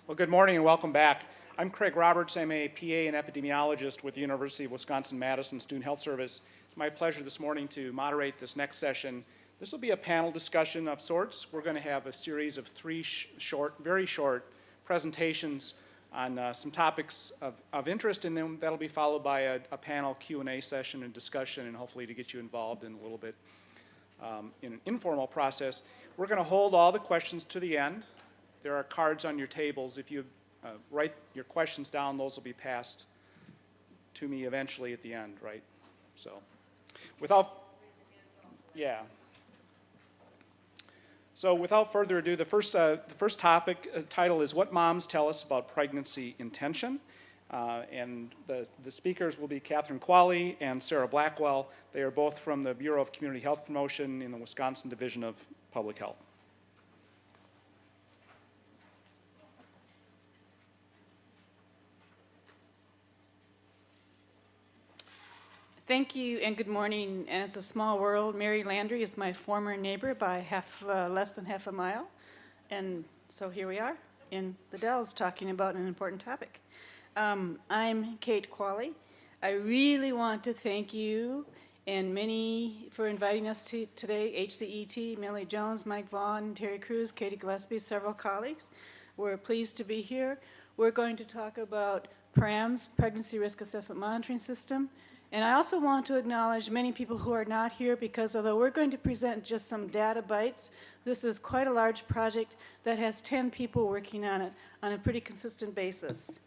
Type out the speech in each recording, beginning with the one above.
Well, good morning and welcome back. I'm Craig Roberts. I'm a PA and epidemiologist with the University of Wisconsin-Madison Student Health Service. It's my pleasure this morning to moderate this next session. This will be a panel discussion of sorts. We're going to have a series of three very short presentations on some topics of interest, and then that'll be followed by a panel Q&A session and discussion, and hopefully to get you involved in a little bit in an informal process. We're going to hold all the questions to the end. There are cards on your tables. If you write your questions down, those will be passed to me eventually at the end, right? So, without further ado, the first topic title is What Moms Tell Us About Pregnancy Intention. And the speakers will be Katherine Kvale and Sarah Blackwell. They are both from the Bureau of Community Health Promotion in the Wisconsin Division of Public Health. Thank you and good morning. And it's a small world. Mary Landry is my former neighbor by less than half a mile. And so here we are in the Dells talking about an important topic. I'm Kate Kvale. I really want to thank you and many for inviting us today, HCET, Millie Jones, Mike Vaughn, Terry Cruz, Katie Gillespie, several colleagues. We're pleased to be here. We're going to talk about PRAMS, Pregnancy Risk Assessment Monitoring System. And I also want to acknowledge many people who are not here because although we're going to present just some data bites, this is quite a large project that has 10 people working on it on a pretty consistent basis.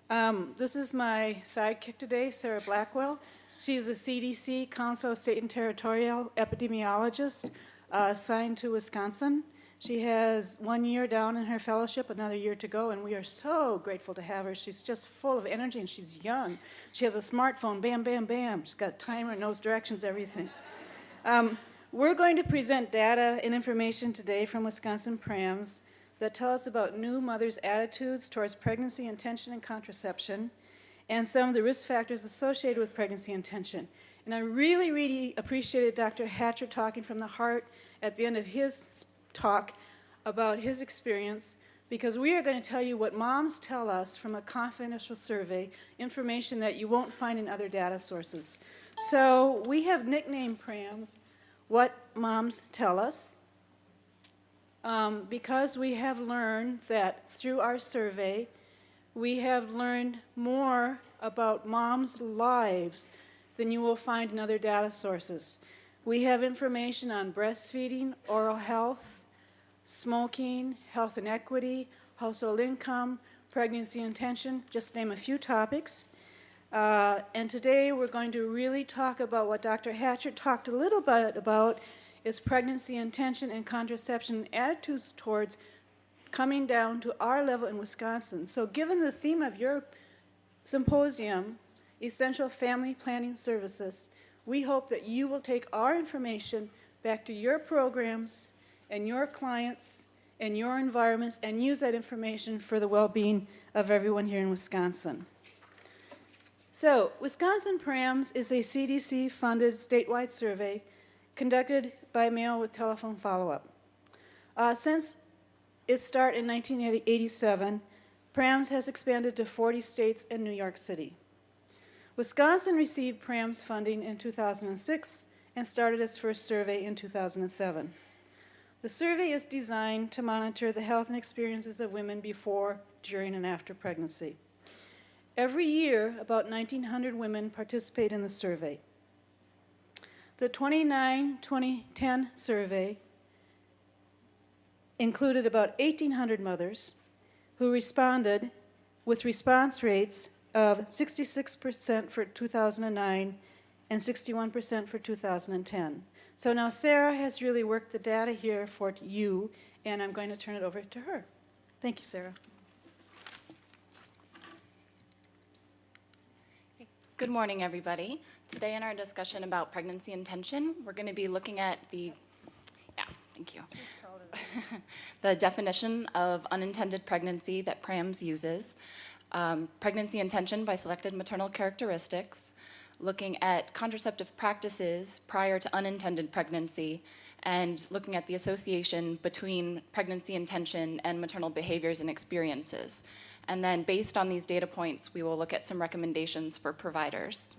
This is my sidekick today, Sarah Blackwell. She is a CDC, Council of State and Territorial Epidemiologist assigned to Wisconsin. She has 1 year down in her fellowship, another year to go, and we are so grateful to have her. She's just full of energy, and she's young. She has a smartphone, bam, bam, bam. She's got a timer, knows directions, everything. We're going to present data and information today from Wisconsin PRAMS that tell us about new mothers' attitudes towards pregnancy intention and contraception, and some of the risk factors associated with pregnancy intention. And I really, really appreciated Dr. Hatcher talking from the heart at the end of his talk about his experience, because we are going to tell you what moms tell us from a confidential survey, information that you won't find in other data sources. So we have nicknamed PRAMS What Moms Tell Us, because we have learned that through our survey, we have learned more about moms' lives than you will find in other data sources. We have information on breastfeeding, oral health, smoking, health and equity, household income, pregnancy intention, just to name a few topics. And today we're going to really talk about what Dr. Hatcher talked a little bit about is pregnancy intention and contraception attitudes towards coming down to our level in Wisconsin. So given the theme of your symposium, Essential Family Planning Services, we hope that you will take our information back to your programs and your clients and your environments and use that information for the well-being of everyone here in Wisconsin. So, Wisconsin PRAMS is a CDC-funded statewide survey conducted by mail with telephone follow-up. Since its start in 1987, PRAMS has expanded to 40 states and New York City. Wisconsin received PRAMS funding in 2006 and started its first survey in 2007. The survey is designed to monitor the health and experiences of women before, during, and after pregnancy. Every year, about 1,900 women participate in the survey. The 2010 survey included about 1,800 mothers who responded with response rates of 66% for 2009 and 61% for 2010. So now Sarah has really worked the data here for you, and I'm going to turn it over to her. Thank you, Sarah. Good morning, everybody. Today in our discussion about pregnancy intention, we're going to be looking at the definition of unintended pregnancy that PRAMS uses, pregnancy intention by selected maternal characteristics, looking at contraceptive practices prior to unintended pregnancy, and looking at the association between pregnancy intention and maternal behaviors and experiences. And then based on these data points, we will look at some recommendations for providers.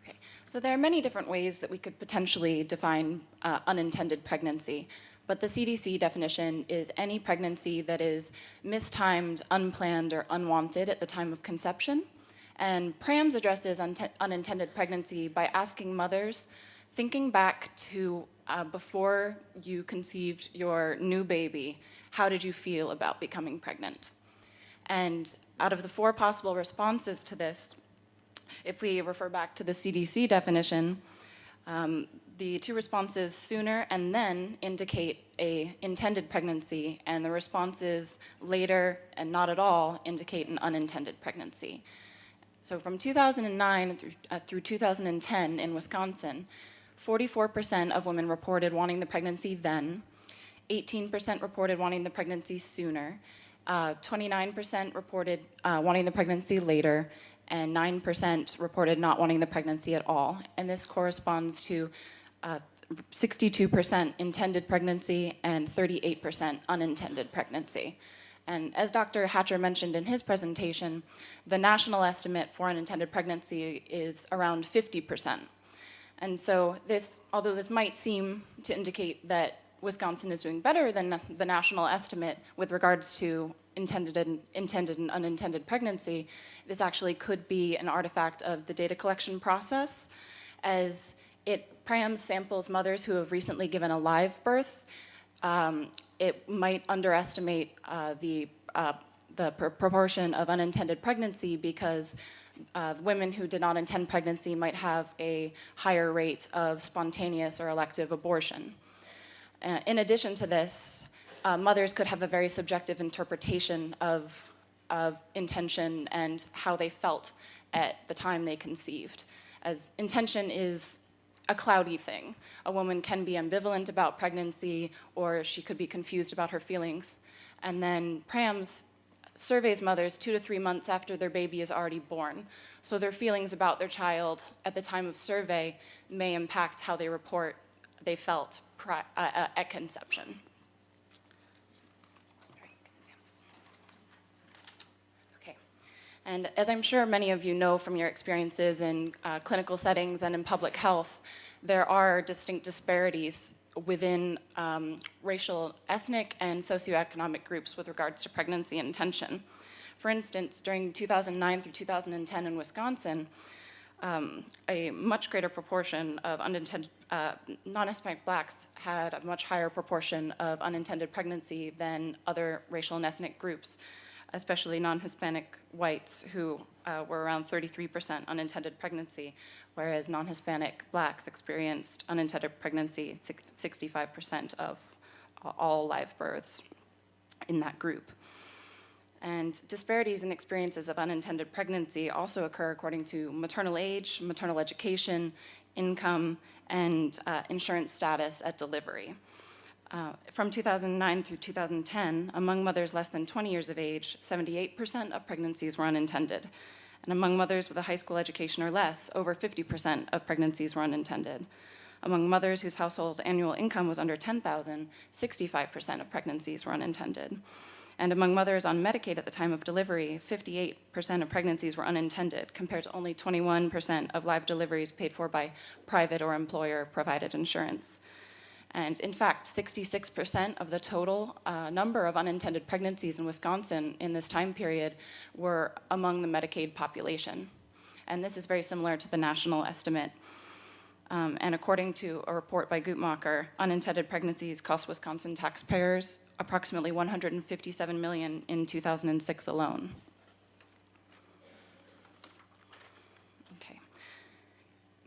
Okay. So there are many different ways that we could potentially define unintended pregnancy, but the CDC definition is any pregnancy that is mistimed, unplanned, or unwanted at the time of conception. And PRAMS addresses unintended pregnancy by asking mothers, thinking back to before you conceived your new baby, how did you feel about becoming pregnant? And out of the 4 possible responses to this, if we refer back to the CDC definition, the 2 responses, sooner and then, indicate a intended pregnancy, and the responses later and not at all indicate an unintended pregnancy. So from 2009 through 2010 in Wisconsin, 44% of women reported wanting the pregnancy then, 18% reported wanting the pregnancy sooner, 29% reported wanting the pregnancy later, and 9% reported not wanting the pregnancy at all. And this corresponds to 62% intended pregnancy and 38% unintended pregnancy. And as Dr. Hatcher mentioned in his presentation, the national estimate for unintended pregnancy is around 50%. And so although this might seem to indicate that Wisconsin is doing better than the national estimate with regards to intended and unintended pregnancy, this actually could be an artifact of the data collection process, as PRAMS samples mothers who have recently given a live birth. It might underestimate the proportion of unintended pregnancy because women who did not intend pregnancy might have a higher rate of spontaneous or elective abortion. In addition to this, mothers could have a very subjective interpretation of intention and how they felt at the time they conceived, as intention is a cloudy thing. A woman can be ambivalent about pregnancy, or she could be confused about her feelings. And then PRAMS surveys mothers 2 to 3 months after their baby is already born. So their feelings about their child at the time of survey may impact how they report they felt at conception. Okay. And as I'm sure many of you know from your experiences in clinical settings and in public health, there are distinct disparities within racial, ethnic, and socioeconomic groups with regards to pregnancy intention. For instance, during 2009 through 2010 in Wisconsin, a much greater proportion of non-Hispanic blacks had a much higher proportion of unintended pregnancy than other racial and ethnic groups, especially non-Hispanic whites, who were around 33% unintended pregnancy, whereas non-Hispanic blacks experienced unintended pregnancy 65% of all live births in that group. And disparities in experiences of unintended pregnancy also occur according to maternal age, maternal education, income, and insurance status at delivery. From 2009 through 2010, among mothers less than 20 years of age, 78% of pregnancies were unintended. And among mothers with a high school education or less, over 50% of pregnancies were unintended. Among mothers whose household annual income was under $10,000, 65% of pregnancies were unintended. And among mothers on Medicaid at the time of delivery, 58% of pregnancies were unintended, compared to only 21% of live deliveries paid for by private or employer-provided insurance. And in fact, 66% of the total number of unintended pregnancies in Wisconsin in this time period were among the Medicaid population. And this is very similar to the national estimate. And according to a report by Guttmacher, unintended pregnancies cost Wisconsin taxpayers approximately $157 million in 2006 alone. Okay.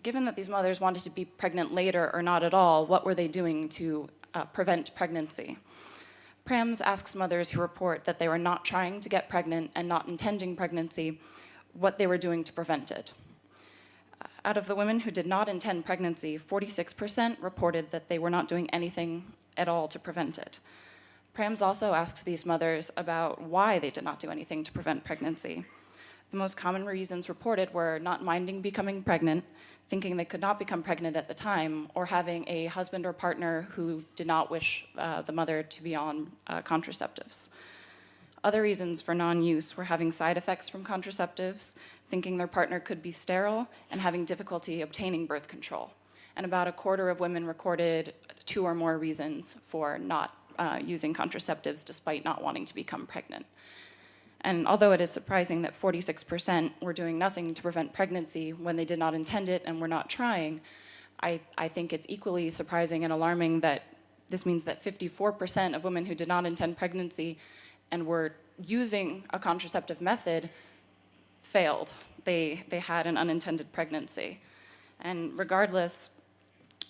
Given that these mothers wanted to be pregnant later or not at all, what were they doing to prevent pregnancy? PRAMS asks mothers who report that they were not trying to get pregnant and not intending pregnancy what they were doing to prevent it. Out of the women who did not intend pregnancy, 46% reported that they were not doing anything at all to prevent it. PRAMS also asks these mothers about why they did not do anything to prevent pregnancy. The most common reasons reported were not minding becoming pregnant, thinking they could not become pregnant at the time, or having a husband or partner who did not wish the mother to be on contraceptives. Other reasons for non-use were having side effects from contraceptives, thinking their partner could be sterile, and having difficulty obtaining birth control. And about a quarter of women recorded 2 or more reasons for not using contraceptives despite not wanting to become pregnant. And although it is surprising that 46% were doing nothing to prevent pregnancy when they did not intend it and were not trying, I think it's equally surprising and alarming that this means that 54% of women who did not intend pregnancy and were using a contraceptive method failed. They had an unintended pregnancy. And regardless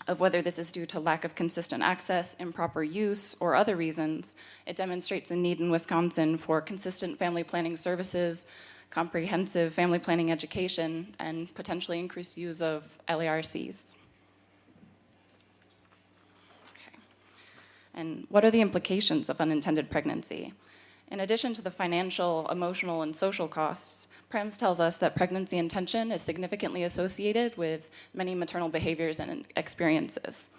of whether this is due to lack of consistent access, improper use, or other reasons, it demonstrates a need in Wisconsin for consistent family planning services, comprehensive family planning education, and potentially increased use of LARCs. Okay. And what are the implications of unintended pregnancy? In addition to the financial, emotional, and social costs, PRAMS tells us that pregnancy intention is significantly associated with many maternal behaviors and experiences.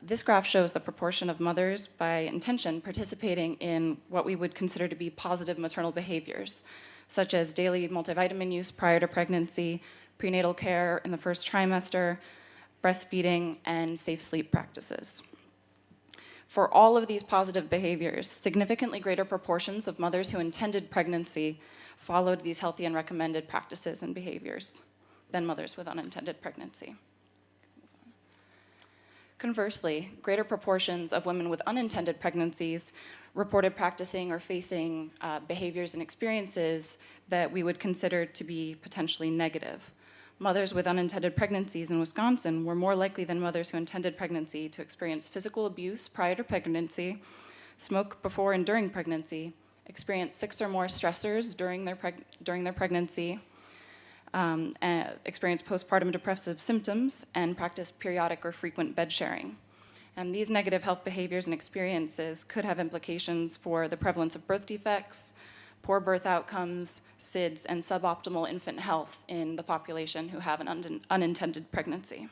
This graph shows the proportion of mothers by intention participating in what we would consider to be positive maternal behaviors, such as daily multivitamin use prior to pregnancy, prenatal care in the first trimester, breastfeeding, and safe sleep practices. For all of these positive behaviors, significantly greater proportions of mothers who intended pregnancy followed these healthy and recommended practices and behaviors than mothers with unintended pregnancy. Conversely, greater proportions of women with unintended pregnancies reported practicing or facing behaviors and experiences that we would consider to be potentially negative. Mothers with unintended pregnancies in Wisconsin were more likely than mothers who intended pregnancy to experience physical abuse prior to pregnancy, smoke before and during pregnancy, experience 6 or more stressors during their pregnancy, experience postpartum depressive symptoms, and practice periodic or frequent bed sharing. And these negative health behaviors and experiences could have implications for the prevalence of birth defects, poor birth outcomes, SIDS, and suboptimal infant health in the population who have an unintended pregnancy.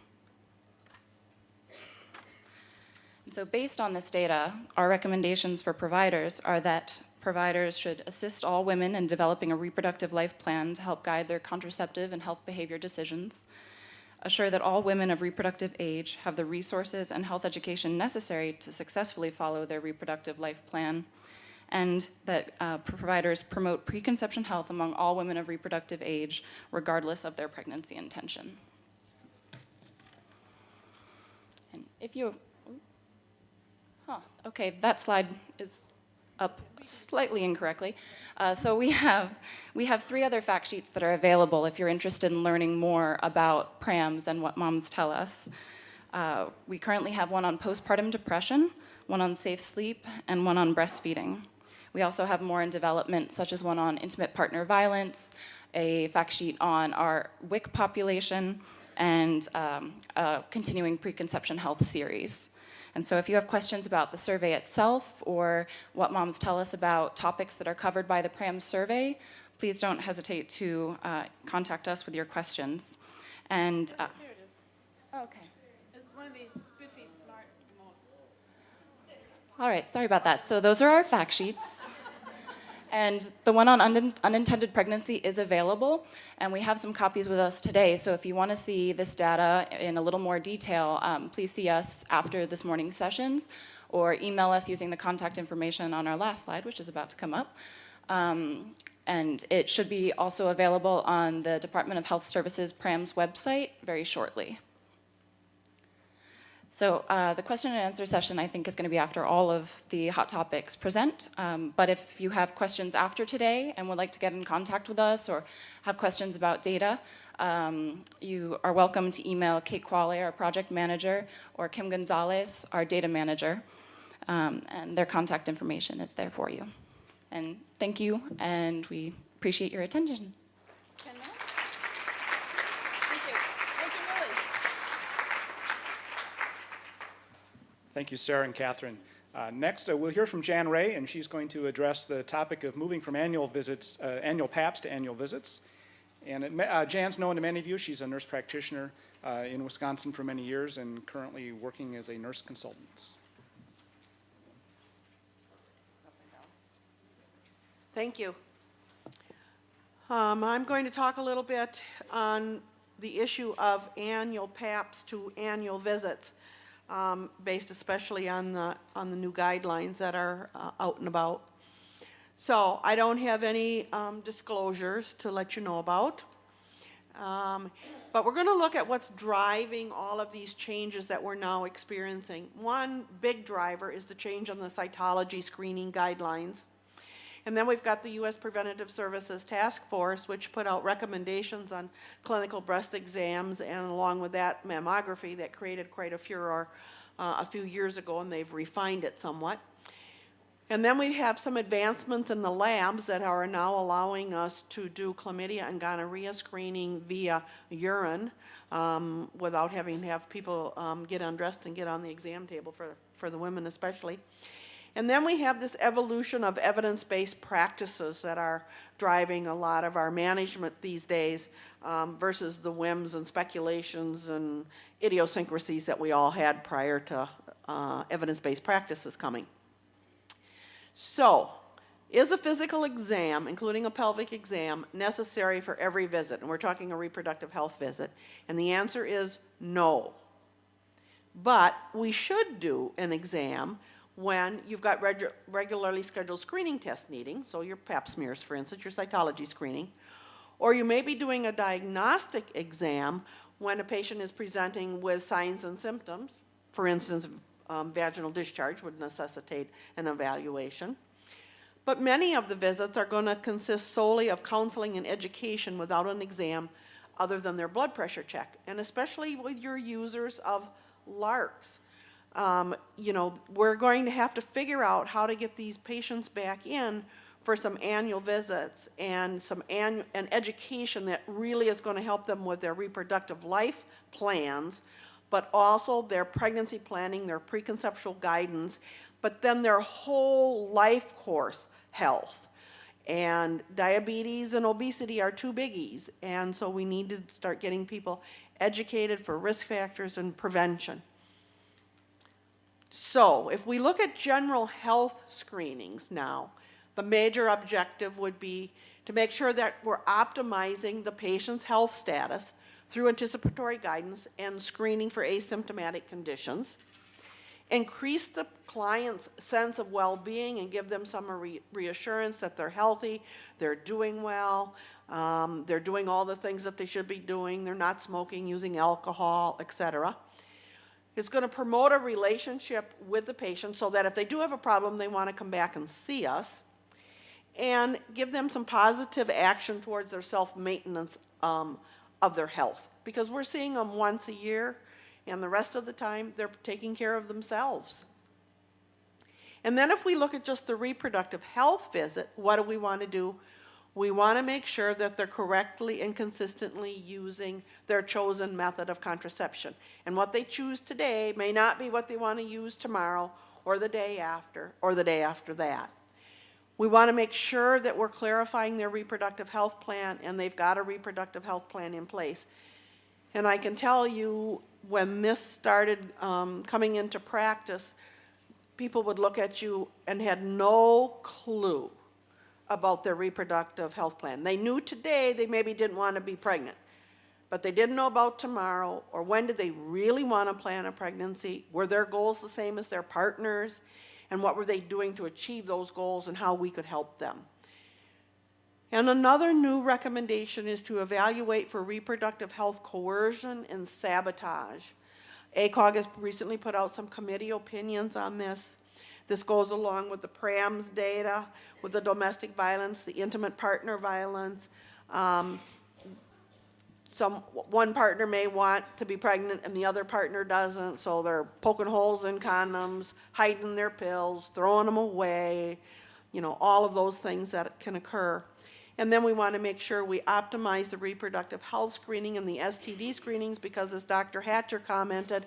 And so based on this data, our recommendations for providers are that providers should assist all women in developing a reproductive life plan to help guide their contraceptive and health behavior decisions, assure that all women of reproductive age have the resources and health education necessary to successfully follow their reproductive life plan, and that providers promote preconception health among all women of reproductive age, regardless of their pregnancy intention. And if you, okay, that slide is up slightly incorrectly. So we have 3 other fact sheets that are available if you're interested in learning more about PRAMS and what moms tell us. We currently have one on postpartum depression, one on safe sleep, and one on breastfeeding. We also have more in development, such as one on intimate partner violence, a fact sheet on our WIC population, and a continuing preconception health series. And so if you have questions about the survey itself or what moms tell us about topics that are covered by the PRAMS survey, please don't hesitate to contact us with your questions. And Here it is. Okay. It's one of these spiffy smart modes. all right, sorry about that. So those are our fact sheets. And the one on unintended pregnancy is available, and we have some copies with us today. So if you want to see this data in a little more detail, please see us after this morning's sessions, or email us using the contact information on our last slide, which is about to come up. And it should be also available on the Department of Health Services PRAMS website very shortly. So the question and answer session, I think, is going to be after all of the hot topics present. But if you have questions after today and would like to get in contact with us or have questions about data, you are welcome to email Kate Kvale, our project manager, or Kim Gonzalez, our data manager. And their contact information is there for you. And thank you, and we appreciate your attention. 10 minutes? Thank you. Thank you, Lily. Thank you, Sarah and Catherine. Next, we'll hear from Jan Ray, and she's going to address the topic of moving from annual PAPs to annual visits. And Jan's known to many of you. She's a nurse practitioner in Wisconsin for many years and currently working as a nurse consultant. Thank you. I'm going to talk a little bit on the issue of annual PAPs to annual visits, based especially on the new guidelines that are out and about. So I don't have any disclosures to let you know about, but we're going to look at what's driving all of these changes that we're now experiencing. One big driver is the change on the cytology screening guidelines. And then we've got the U.S. Preventative Services Task Force, which put out recommendations on clinical breast exams, and along with that, mammography, that created quite a furor a few years ago, and they've refined it somewhat. And then we have some advancements in the labs that are now allowing us to do chlamydia and gonorrhea screening via urine without having to have people get undressed and get on the exam table for the women especially. And then we have this evolution of evidence-based practices that are driving a lot of our management these days versus the whims and speculations and idiosyncrasies that we all had prior to evidence-based practices coming. So, is a physical exam, including a pelvic exam, necessary for every visit? And we're talking a reproductive health visit. And the answer is no. But we should do an exam when you've got regularly scheduled screening test needing, so your pap smears, for instance, your cytology screening, or you may be doing a diagnostic exam when a patient is presenting with signs and symptoms. For instance, vaginal discharge would necessitate an evaluation. But many of the visits are going to consist solely of counseling and education without an exam other than their blood pressure check, and especially with your users of LARCs. You know, we're going to have to figure out how to get these patients back in for some annual visits and some education that really is going to help them with their reproductive life plans, but also their pregnancy planning, their preconceptual guidance, but then their whole life course health. And diabetes and obesity are two biggies, and so we need to start getting people educated for risk factors and prevention. So, if we look at general health screenings now, the major objective would be to make sure that we're optimizing the patient's health status through anticipatory guidance and screening for asymptomatic conditions, increase the client's sense of well-being and give them some reassurance that they're healthy, they're doing well, they're doing all the things that they should be doing, they're not smoking, using alcohol, etc. It's going to promote a relationship with the patient so that if they do have a problem, they want to come back and see us, and give them some positive action towards their self-maintenance of their health. Because we're seeing them once a year, and the rest of the time, they're taking care of themselves. And then if we look at just the reproductive health visit, what do we want to do? We want to make sure that they're correctly and consistently using their chosen method of contraception. And what they choose today may not be what they want to use tomorrow or the day after or the day after that. We want to make sure that we're clarifying their reproductive health plan and they've got a reproductive health plan in place. And I can tell you, when this started coming into practice, people would look at you and had no clue about their reproductive health plan. They knew today they maybe didn't want to be pregnant, but they didn't know about tomorrow, or when did they really want to plan a pregnancy? Were their goals the same as their partners? And what were they doing to achieve those goals and how we could help them? And another new recommendation is to evaluate for reproductive health coercion and sabotage. ACOG has recently put out some committee opinions on this. This goes along with the PRAMS data, with the domestic violence, the intimate partner violence. One partner may want to be pregnant and the other partner doesn't, so they're poking holes in condoms, hiding their pills, throwing them away, you know, all of those things that can occur. And then we want to make sure we optimize the reproductive health screening and the STD screenings because, as Dr. Hatcher commented,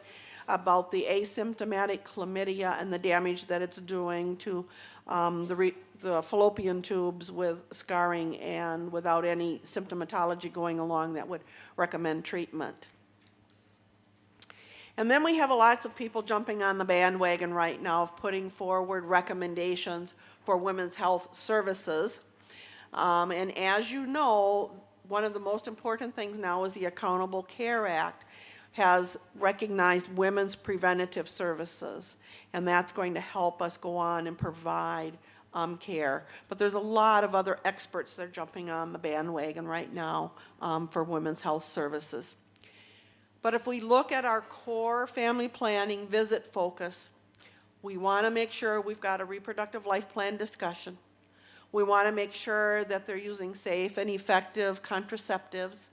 about the asymptomatic chlamydia and the damage that it's doing to the fallopian tubes with scarring and without any symptomatology going along that would recommend treatment. And then we have a lot of people jumping on the bandwagon right now of putting forward recommendations for women's health services. And as you know, one of the most important things now is the Accountable Care Act has recognized women's preventative services, and that's going to help us go on and provide care. But there's a lot of other experts that are jumping on the bandwagon right now for women's health services. But if we look at our core family planning visit focus, we want to make sure we've got a reproductive life plan discussion. We want to make sure that they're using safe and effective contraceptives,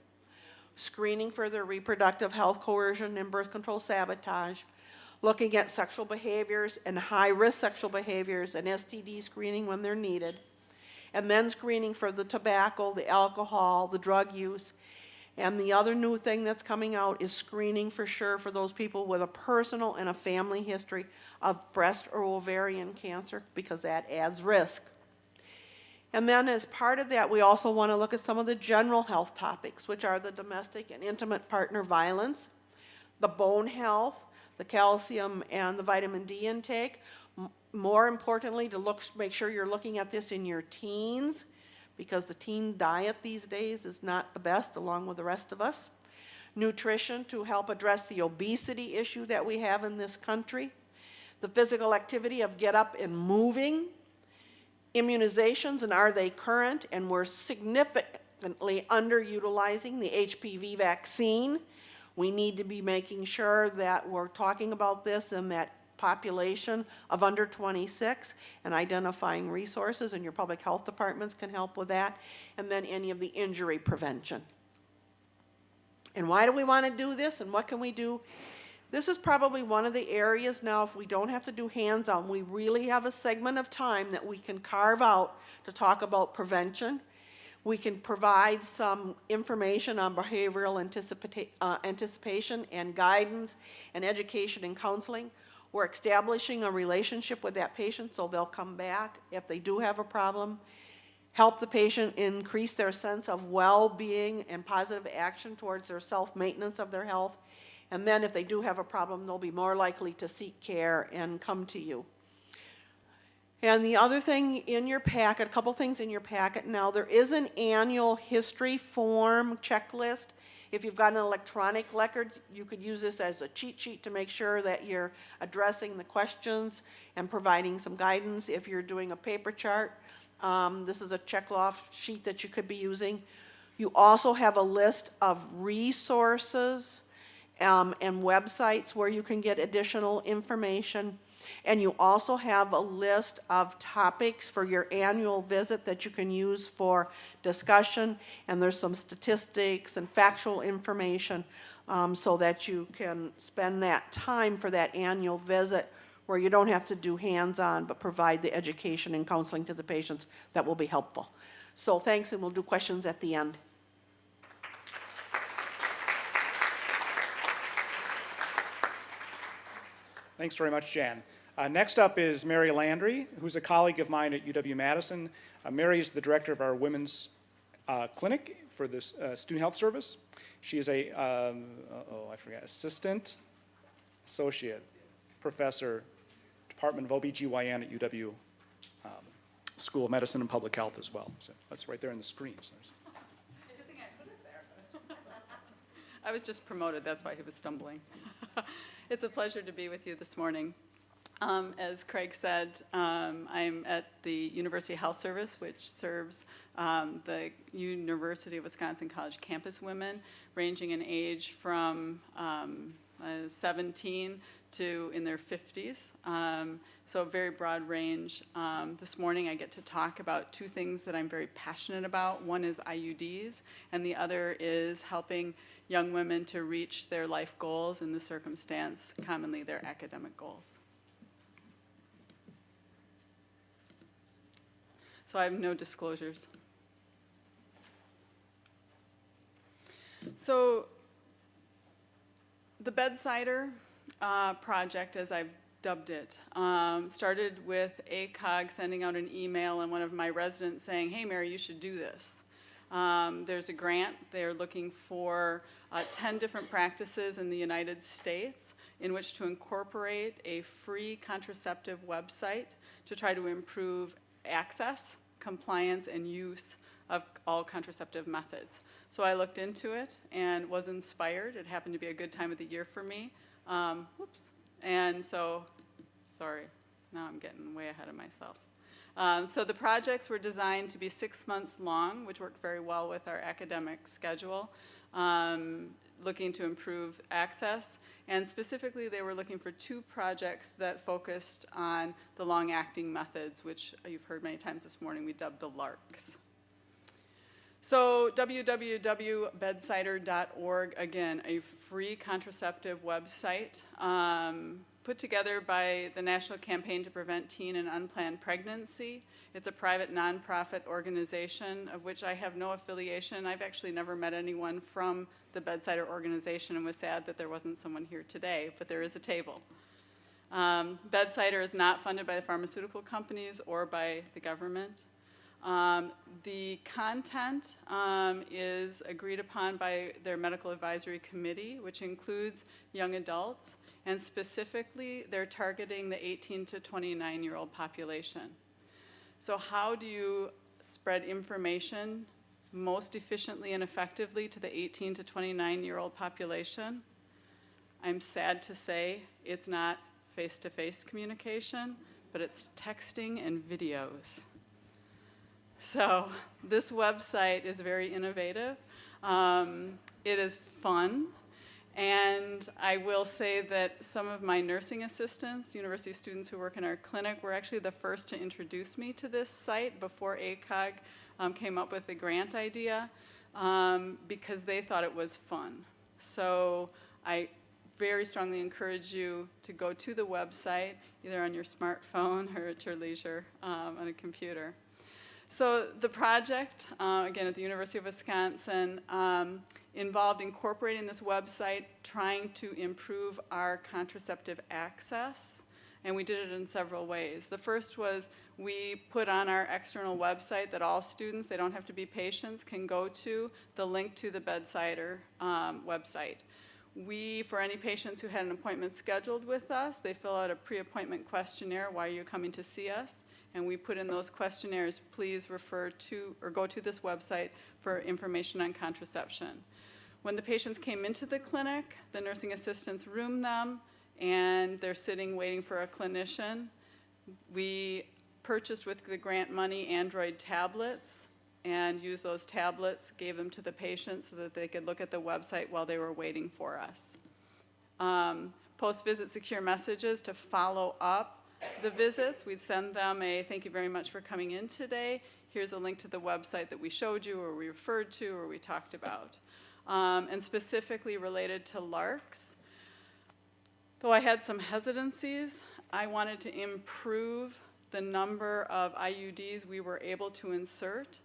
screening for their reproductive health coercion and birth control sabotage, looking at sexual behaviors and high-risk sexual behaviors and STD screening when they're needed, and then screening for the tobacco, the alcohol, the drug use. And the other new thing that's coming out is screening for sure for those people with a personal and a family history of breast or ovarian cancer, because that adds risk. And then as part of that, we also want to look at some of the general health topics, which are the domestic and intimate partner violence, the bone health, the calcium and the vitamin D intake. More importantly, to make sure you're looking at this in your teens, because the teen diet these days is not the best, along with the rest of us. Nutrition to help address the obesity issue that we have in this country. The physical activity of get up and moving. Immunizations, and are they current? And we're significantly underutilizing the HPV vaccine. We need to be making sure that we're talking about this in that population of under 26 and identifying resources, and your public health departments can help with that. And then any of the injury prevention. And why do we want to do this, and what can we do? This is probably one of the areas now, if we don't have to do hands-on, we really have a segment of time that we can carve out to talk about prevention. We can provide some information on behavioral anticipation and guidance and education and counseling. We're establishing a relationship with that patient so they'll come back if they do have a problem. Help the patient increase their sense of well-being and positive action towards their self-maintenance of their health. And then if they do have a problem, they'll be more likely to seek care and come to you. And the other thing in your packet, a couple things in your packet now, there is an annual history form checklist. If you've got an electronic record, you could use this as a cheat sheet to make sure that you're addressing the questions and providing some guidance. If you're doing a paper chart, this is a check-off sheet that you could be using. You also have a list of resources and websites where you can get additional information. And you also have a list of topics for your annual visit that you can use for discussion. And there's some statistics and factual information so that you can spend that time for that annual visit where you don't have to do hands-on but provide the education and counseling to the patients that will be helpful. So thanks, and we'll do questions at the end. Thanks very much, Jan. Next up is Mary Landry, who's a colleague of mine at UW-Madison. Mary is the director of our women's clinic for the Student Health Service. She is a, assistant associate professor, Department of OBGYN at UW School of Medicine and Public Health as well. So that's right there in the screen. So Good thing I put it there. I was just promoted, that's why he was stumbling. It's a pleasure to be with you this morning. As Craig said, I'm at the University Health Service, which serves the University of Wisconsin College campus women, ranging in age from 17 to in their 50s. So a very broad range. This morning I get to talk about two things that I'm very passionate about. One is IUDs, and the other is helping young women to reach their life goals in the circumstance, commonly their academic goals. So I have no disclosures. So the bedsider project, as I've dubbed it, started with ACOG sending out an email and one of my residents saying, hey, Mary, you should do this. There's a grant. They're looking for 10 different practices in the United States in which to incorporate a free contraceptive website to try to improve access, compliance, and use of all contraceptive methods. So I looked into it and was inspired. It happened to be a good time of the year for me. Whoops. And so, sorry, now I'm getting way ahead of myself. So the projects were designed to be 6 months long, which worked very well with our academic schedule, looking to improve access. And specifically, they were looking for 2 projects that focused on the long-acting methods, which you've heard many times this morning we dubbed the LARCs. So www.bedsider.org, again, a free contraceptive website put together by the National Campaign to Prevent Teen and Unplanned Pregnancy. It's a private nonprofit organization of which I have no affiliation. I've actually never met anyone from the Bedsider organization and was sad that there wasn't someone here today, but there is a table. Bedsider is not funded by the pharmaceutical companies or by the government. The content is agreed upon by their medical advisory committee, which includes young adults, and specifically they're targeting the 18 to 29-year-old population. So how do you spread information most efficiently and effectively to the 18 to 29-year-old population? I'm sad to say it's not face-to-face communication, but it's texting and videos. So this website is very innovative. It is fun. And I will say that some of my nursing assistants, university students who work in our clinic, were actually the first to introduce me to this site before ACOG came up with the grant idea because they thought it was fun. So I very strongly encourage you to go to the website, either on your smartphone or at your leisure on a computer. So the project, again, at the University of Wisconsin, involved incorporating this website, trying to improve our contraceptive access, and we did it in several ways. The first was we put on our external website that all students, they don't have to be patients, can go to the link to the Bedsider website. We, for any patients who had an appointment scheduled with us, they fill out a pre-appointment questionnaire, why are you coming to see us? And we put in those questionnaires, please refer to or go to this website for information on contraception. When the patients came into the clinic, the nursing assistants roomed them, and they're sitting waiting for a clinician. We purchased with the grant money Android tablets and used those tablets, gave them to the patients so that they could look at the website while they were waiting for us. Post-visit secure messages to follow up the visits. We'd send them a thank you very much for coming in today. Here's a link to the website that we showed you or we referred to or we talked about. And specifically related to LARCs, though I had some hesitancies, I wanted to improve the number of IUDs we were able to insert.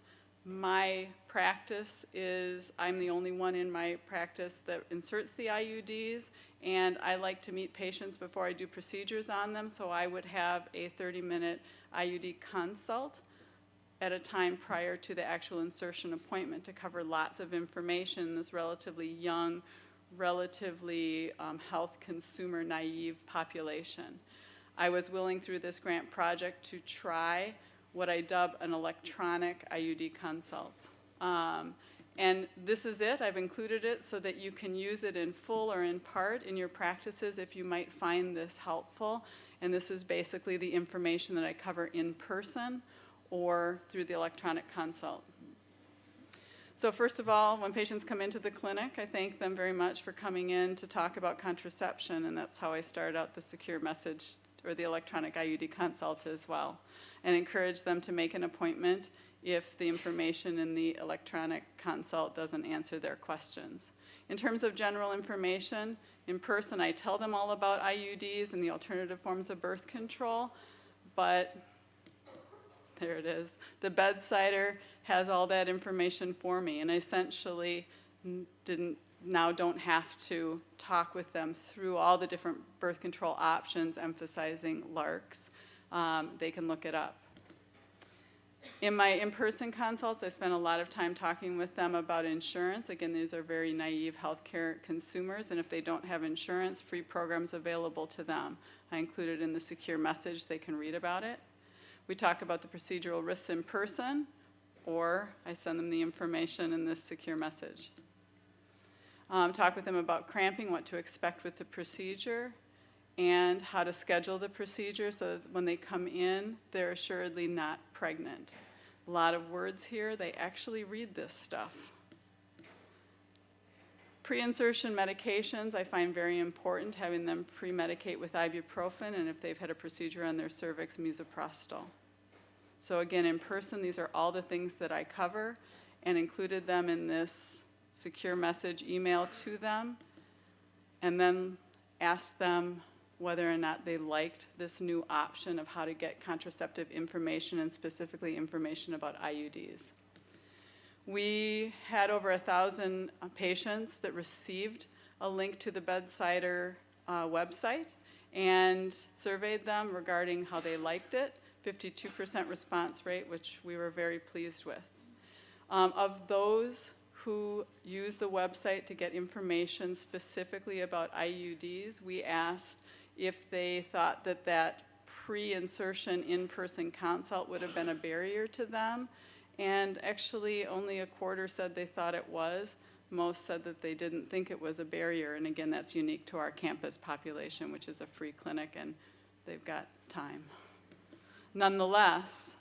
My practice is I'm the only one in my practice that inserts the IUDs, and I like to meet patients before I do procedures on them, so I would have a 30-minute IUD consult at a time prior to the actual insertion appointment to cover lots of information in this relatively young, relatively health consumer naive population. I was willing through this grant project to try what I dub an electronic IUD consult. And this is it. I've included it so that you can use it in full or in part in your practices if you might find this helpful. And this is basically the information that I cover in person or through the electronic consult. So first of all, when patients come into the clinic, I thank them very much for coming in to talk about contraception, and that's how I started out the secure message or the electronic IUD consult as well, and encourage them to make an appointment if the information in the electronic consult doesn't answer their questions. In terms of general information, in person I tell them all about IUDs and the alternative forms of birth control, but there it is. The Bedsider has all that information for me, and I essentially didn't now don't have to talk with them through all the different birth control options, emphasizing LARCs. They can look it up. In my in-person consults, I spend a lot of time talking with them about insurance. Again, these are very naive healthcare consumers, and if they don't have insurance, free programs available to them. I include it in the secure message. They can read about it. We talk about the procedural risks in person, or I send them the information in this secure message. Talk with them about cramping, what to expect with the procedure, and how to schedule the procedure so that when they come in, they're assuredly not pregnant. A lot of words here. They actually read this stuff. Pre-insertion medications I find very important, having them pre-medicate with ibuprofen, and if they've had a procedure on their cervix, misoprostol. So again, in person, these are all the things that I cover and included them in this secure message email to them, and then asked them whether or not they liked this new option of how to get contraceptive information, and specifically information about IUDs. We had over 1,000 patients that received a link to the Bedsider website and surveyed them regarding how they liked it. 52% response rate, which we were very pleased with. Of those who used the website to get information specifically about IUDs, we asked if they thought that that pre-insertion in-person consult would have been a barrier to them. And actually, only a quarter said they thought it was. Most said that they didn't think it was a barrier. And again, that's unique to our campus population, which is a free clinic, and they've got time. Nonetheless,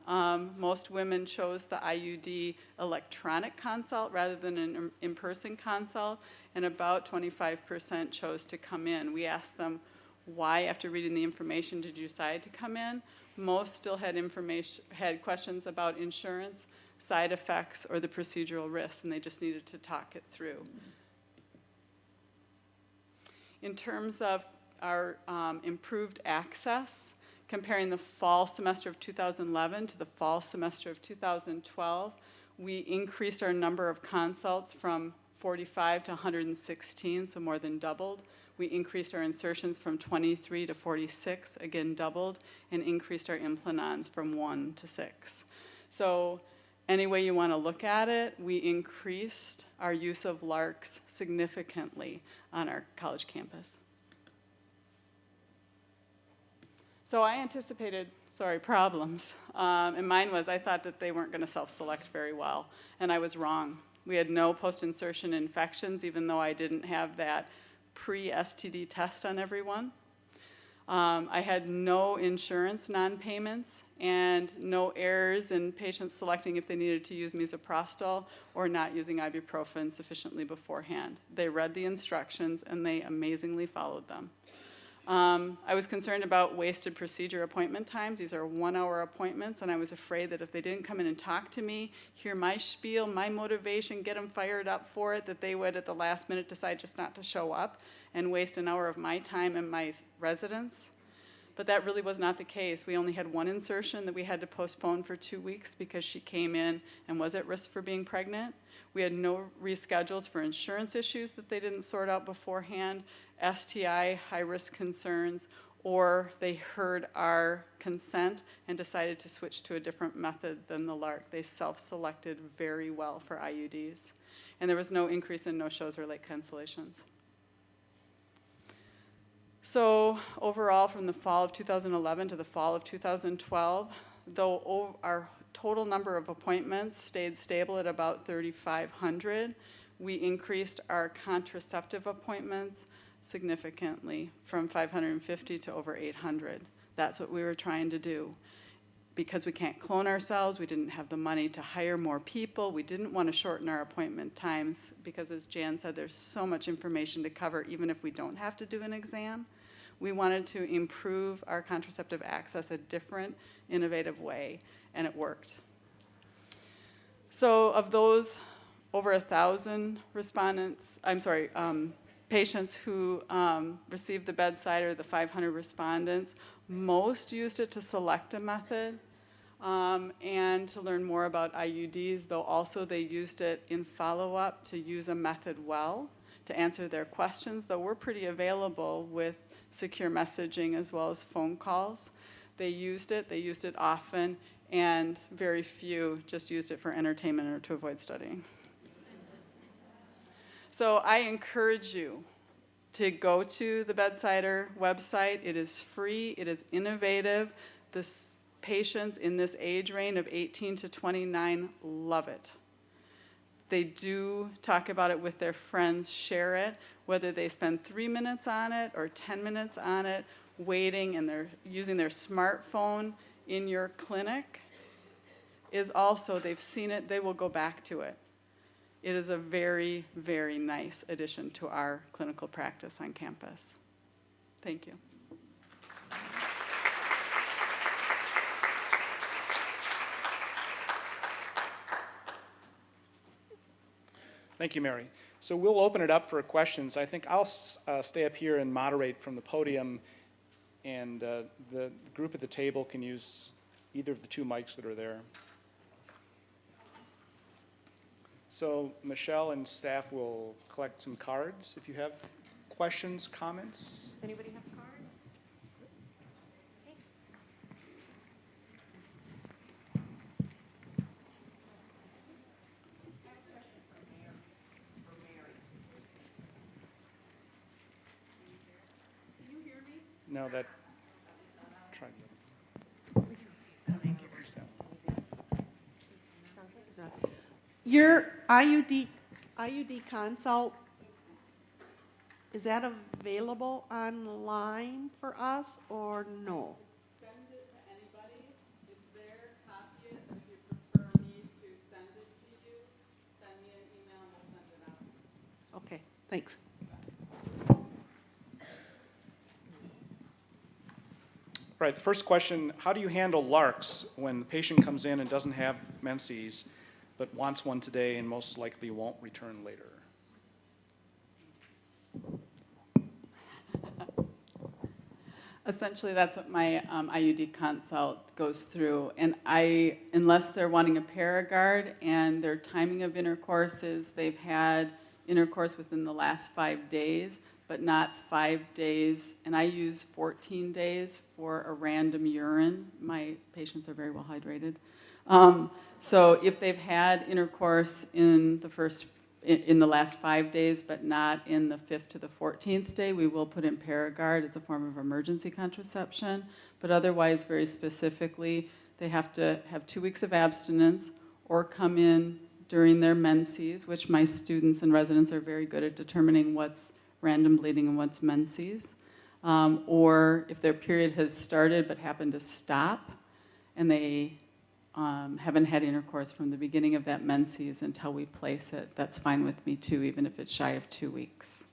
most women chose the IUD electronic consult rather than an in-person consult, and about 25% chose to come in. We asked them, why, after reading the information, did you decide to come in? Most still had questions about insurance, side effects, or the procedural risks, and they just needed to talk it through. In terms of our improved access, comparing the fall semester of 2011 to the fall semester of 2012, we increased our number of consults from 45 to 116, so more than doubled. We increased our insertions from 23 to 46, again doubled, and increased our implanons from 1 to 6. So any way you want to look at it, we increased our use of LARCs significantly on our college campus. So I anticipated, problems. And mine was I thought that they weren't going to self-select very well, and I was wrong. We had no post-insertion infections, even though I didn't have that pre-STD test on everyone. I had no insurance non-payments and no errors in patients selecting if they needed to use misoprostol or not using ibuprofen sufficiently beforehand. They read the instructions and they amazingly followed them. I was concerned about wasted procedure appointment times. These are 1-hour appointments, and I was afraid that if they didn't come in and talk to me, hear my spiel, my motivation, get them fired up for it, that they would at the last minute decide just not to show up and waste an hour of my time and my residents. But that really was not the case. We only had one insertion that we had to postpone for 2 weeks because she came in and was at risk for being pregnant. We had no reschedules for insurance issues that they didn't sort out beforehand, STI, high-risk concerns, or they heard our consent and decided to switch to a different method than the LARC. They self-selected very well for IUDs. And there was no increase in no-shows or late cancellations. So overall, from the fall of 2011 to the fall of 2012, though our total number of appointments stayed stable at about 3,500, we increased our contraceptive appointments significantly from 550 to over 800. That's what we were trying to do. Because we can't clone ourselves, we didn't have the money to hire more people, we didn't want to shorten our appointment times because, as Jan said, there's so much information to cover even if we don't have to do an exam. We wanted to improve our contraceptive access a different, innovative way, and it worked. So of those over 1,000 patients who received the Bedsider, the 500 respondents, most used it to select a method and to learn more about IUDs, though also they used it in follow-up to use a method well, to answer their questions, though we're pretty available with secure messaging as well as phone calls. They used it often, and very few just used it for entertainment or to avoid studying. So I encourage you to go to the Bedsider website. It is free, it is innovative. The patients in this age range of 18 to 29 love it. They do talk about it with their friends, share it, whether they spend 3 minutes on it or 10 minutes on it, waiting, and they're using their smartphone in your clinic, is also, they've seen it, they will go back to it. It is a very, very nice addition to our clinical practice on campus. Thank you. Thank you, Mary. So we'll open it up for questions. I think I'll stay up here and moderate from the podium, and the group at the table can use either of the 2 mics that are there. So Michelle and staff will collect some cards if you have questions, comments. Does anybody have cards? No, that, try. Your IUD consult, is that available online for us or no? Send it to anybody. It's there, copy it. If you prefer me to send it to you, send me an email and we'll send it out. Okay, thanks. All right, the first question, how do you handle LARCs when the patient comes in and doesn't have menses, but wants one today and most likely won't return later? Essentially, that's what my IUD consult goes through. And unless they're wanting a Paragard and their timing of intercourse is they've had intercourse within the last 5 days, but not 5 days, and I use 14 days for a random urine. My patients are very well hydrated. So if they've had intercourse in the last 5 days, but not in the 5th to the 14th day, we will put in Paragard. It's a form of emergency contraception. But otherwise, very specifically, they have to have 2 weeks of abstinence or come in during their menses, which my students and residents are very good at determining what's random bleeding and what's menses. Or if their period has started but happened to stop, and they haven't had intercourse from the beginning of that menses until we place it, that's fine with me too, even if it's shy of 2 weeks.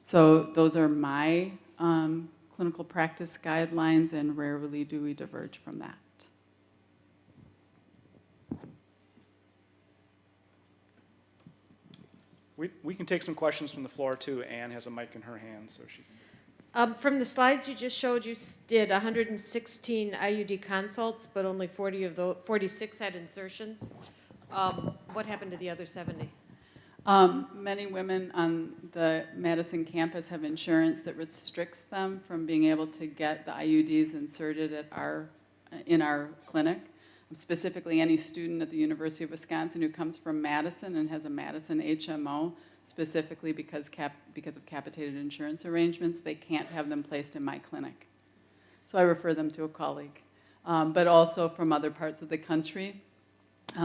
So those are my clinical practice guidelines, and rarely do we diverge from that. We can take some questions from the floor too. Anne has a mic in her hand, so she. From the slides you just showed, you did 116 IUD consults, but only 46 had insertions. What happened to the other 70? Many women on the Madison campus have insurance that restricts them from being able to get the IUDs inserted in our clinic. Specifically, any student at the University of Wisconsin who comes from Madison and has a Madison HMO, specifically because of capitated insurance arrangements, they can't have them placed in my clinic. So I refer them to a colleague. But also from other parts of the country.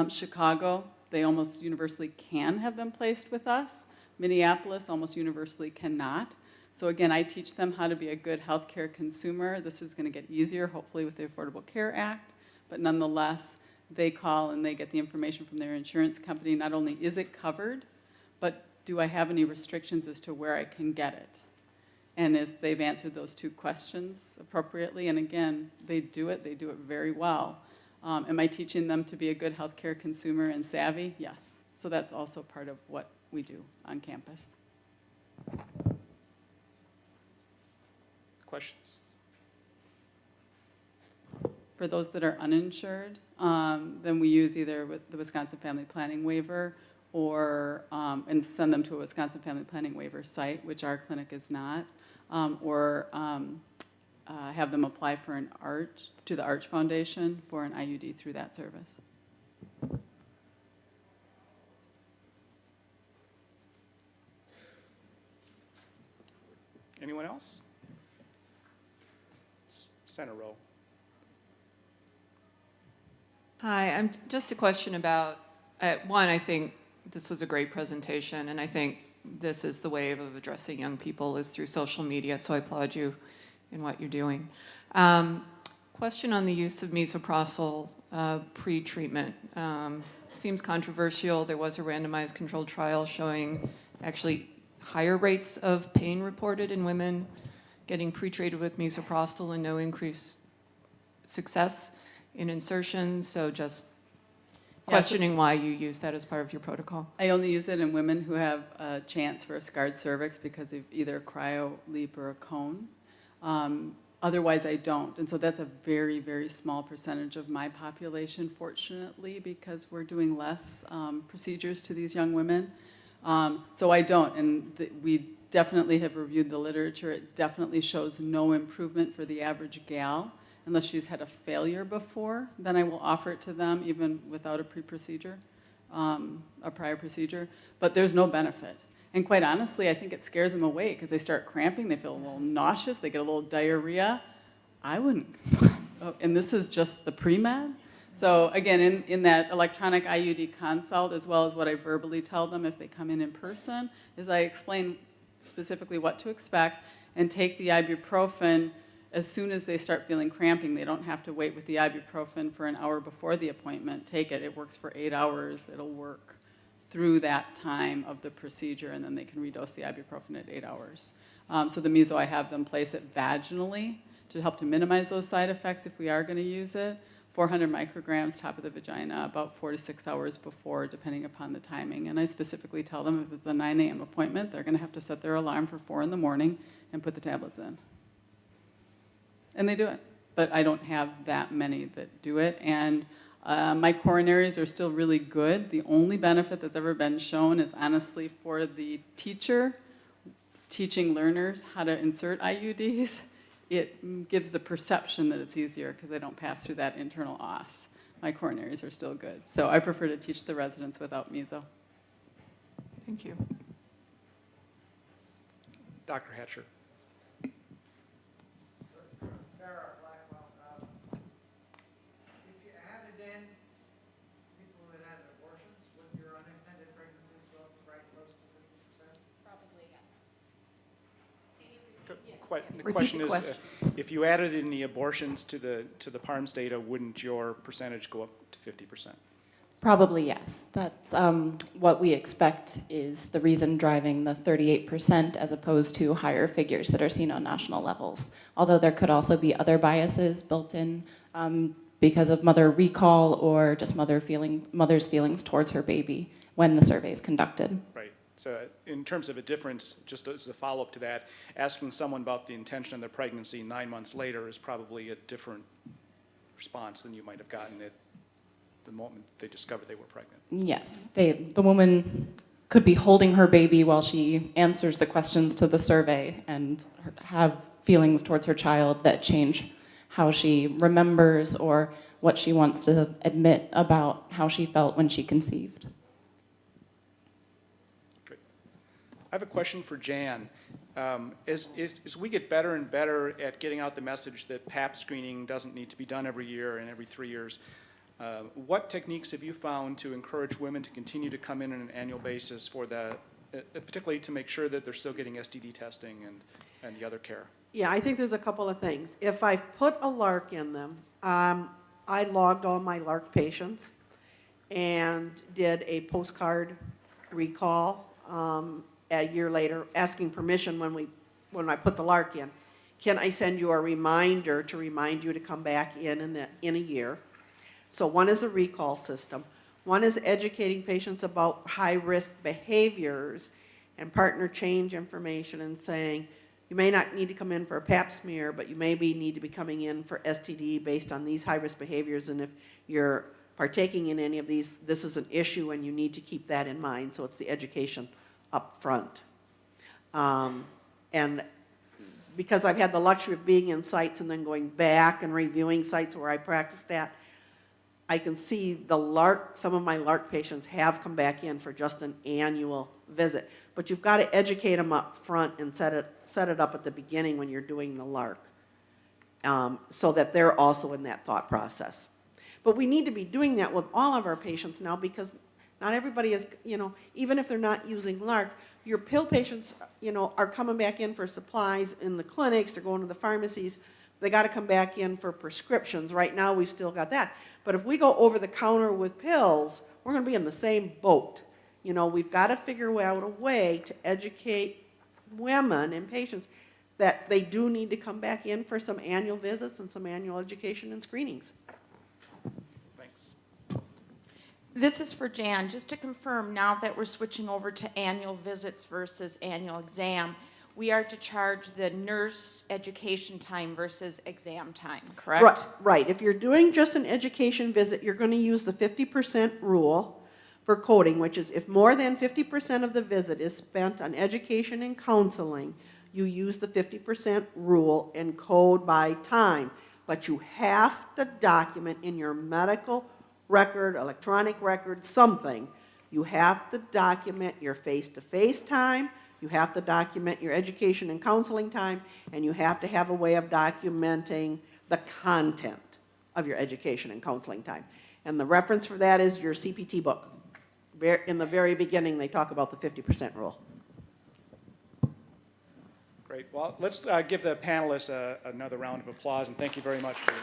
Chicago, they almost universally can have them placed with us. Minneapolis almost universally cannot. So again, I teach them how to be a good healthcare consumer. This is going to get easier, hopefully, with the Affordable Care Act. But nonetheless, they call and they get the information from their insurance company. Not only is it covered, but do I have any restrictions as to where I can get it? And as they've answered those 2 questions appropriately, and again, they do it very well. Am I teaching them to be a good healthcare consumer and savvy? Yes. So that's also part of what we do on campus. Questions? For those that are uninsured, then we use either with the Wisconsin Family Planning Waiver or, and send them to a Wisconsin Family Planning Waiver site, which our clinic is not, or have them apply for an ARCH, to the ARCH Foundation for an IUD through that service. Anyone else? Center row. Hi, I'm just a question about, one, I think this was a great presentation, and I think this is the way of addressing young people is through social media, so I applaud you in what you're doing. Question on the use of misoprostol pre-treatment. Seems controversial. There was a randomized controlled trial showing actually higher rates of pain reported in women getting pre-treated with misoprostol and no increased success in insertion. So just questioning why you use that as part of your protocol. I only use it in women who have a chance for a scarred cervix because of either cryo, leap, or a cone. Otherwise, I don't. And so that's a very, very small percentage of my population, fortunately, because we're doing less procedures to these young women. So I don't. And we definitely have reviewed the literature. It definitely shows no improvement for the average gal. Unless she's had a failure before, then I will offer it to them even without a pre-procedure, a prior procedure. But there's no benefit. And quite honestly, I think it scares them away because they start cramping, they feel a little nauseous, they get a little diarrhea. I wouldn't, and this is just the pre-med. So again, in that electronic IUD consult, as well as what I verbally tell them if they come in person, is I explain specifically what to expect and take the ibuprofen as soon as they start feeling cramping. They don't have to wait with the ibuprofen for an hour before the appointment. Take it. It works for 8 hours. It'll work through that time of the procedure, and then they can redose the ibuprofen at 8 hours. So the meso, I have them place it vaginally to help to minimize those side effects if we are going to use it. 400 micrograms, top of the vagina, about 4 to 6 hours before, depending upon the timing. And I specifically tell them if it's a 9 a.m. appointment, they're going to have to set their alarm for 4 in the morning and put the tablets in. And they do it, but I don't have that many that do it. And my coronaries are still really good. The only benefit that's ever been shown is honestly for the teacher teaching learners how to insert IUDs. It gives the perception that it's easier because they don't pass through that internal os. My coronaries are still good. So I prefer to teach the residents without meso. Thank you. Dr. Hatcher. Blackwell, if you added in people who had abortions, would your unintended pregnancies go up right close to 50%? Probably, yes. The question is, if you added in the abortions to the PARMS data, wouldn't your percentage go up to 50%? Probably, yes. That's what we expect is the reason driving the 38% as opposed to higher figures that are seen on national levels. Although there could also be other biases built in because of mother recall or just mother's feelings towards her baby when the survey is conducted. Right. So in terms of a difference, just as a follow-up to that, asking someone about the intention of their pregnancy 9 months later is probably a different response than you might have gotten at the moment they discovered they were pregnant. Yes, the woman could be holding her baby while she answers the questions to the survey and have feelings towards her child that change how she remembers or what she wants to admit about how she felt when she conceived. Great. I have a question for Jan. As we get better and better at getting out the message that Pap screening doesn't need to be done every year and every 3 years, what techniques have you found to encourage women to continue to come in on an annual basis for particularly to make sure that they're still getting STD testing and the other care? Yeah, I think there's a couple of things. If I've put a LARC in them, I logged all my LARC patients and did a postcard recall a year later, asking permission when I put the LARC in. Can I send you a reminder to remind you to come back in a year? So one is a recall system. One is educating patients about high-risk behaviors and partner change information and saying, you may not need to come in for a pap smear, but you maybe need to be coming in for STD based on these high-risk behaviors, and if your partaking in any of these, this is an issue and you need to keep that in mind. So it's the education up front. And because I've had the luxury of being in sites and then going back and reviewing sites where I practiced at, I can see some of my LARC patients have come back in for just an annual visit. But you've got to educate them up front and set it up at the beginning when you're doing the LARC, so that they're also in that thought process. But we need to be doing that with all of our patients now, because not everybody is, even if they're not using LARC, your pill patients, are coming back in for supplies in the clinics, they're going to the pharmacies, they got to come back in for prescriptions. Right now, we've still got that. But if we go over the counter with pills, we're going to be in the same boat. We've got to figure out a way to educate women and patients that they do need to come back in for some annual visits and some annual education and screenings. Thanks. This is for Jan. Just to confirm, now that we're switching over to annual visits versus annual exam, we are to charge the nurse education time versus exam time, correct? Right. If you're doing just an education visit, you're going to use the 50% rule for coding, which is if more than 50% of the visit is spent on education and counseling, you use the 50% rule and code by time. But you have to document in your medical record, electronic record, something. You have to document your face-to-face time, you have to document your education and counseling time, and you have to have a way of documenting the content of your education and counseling time. And the reference for that is your CPT book. In the very beginning, they talk about the 50% rule. Great. Well, let's give the panelists another round of applause, and thank you very much for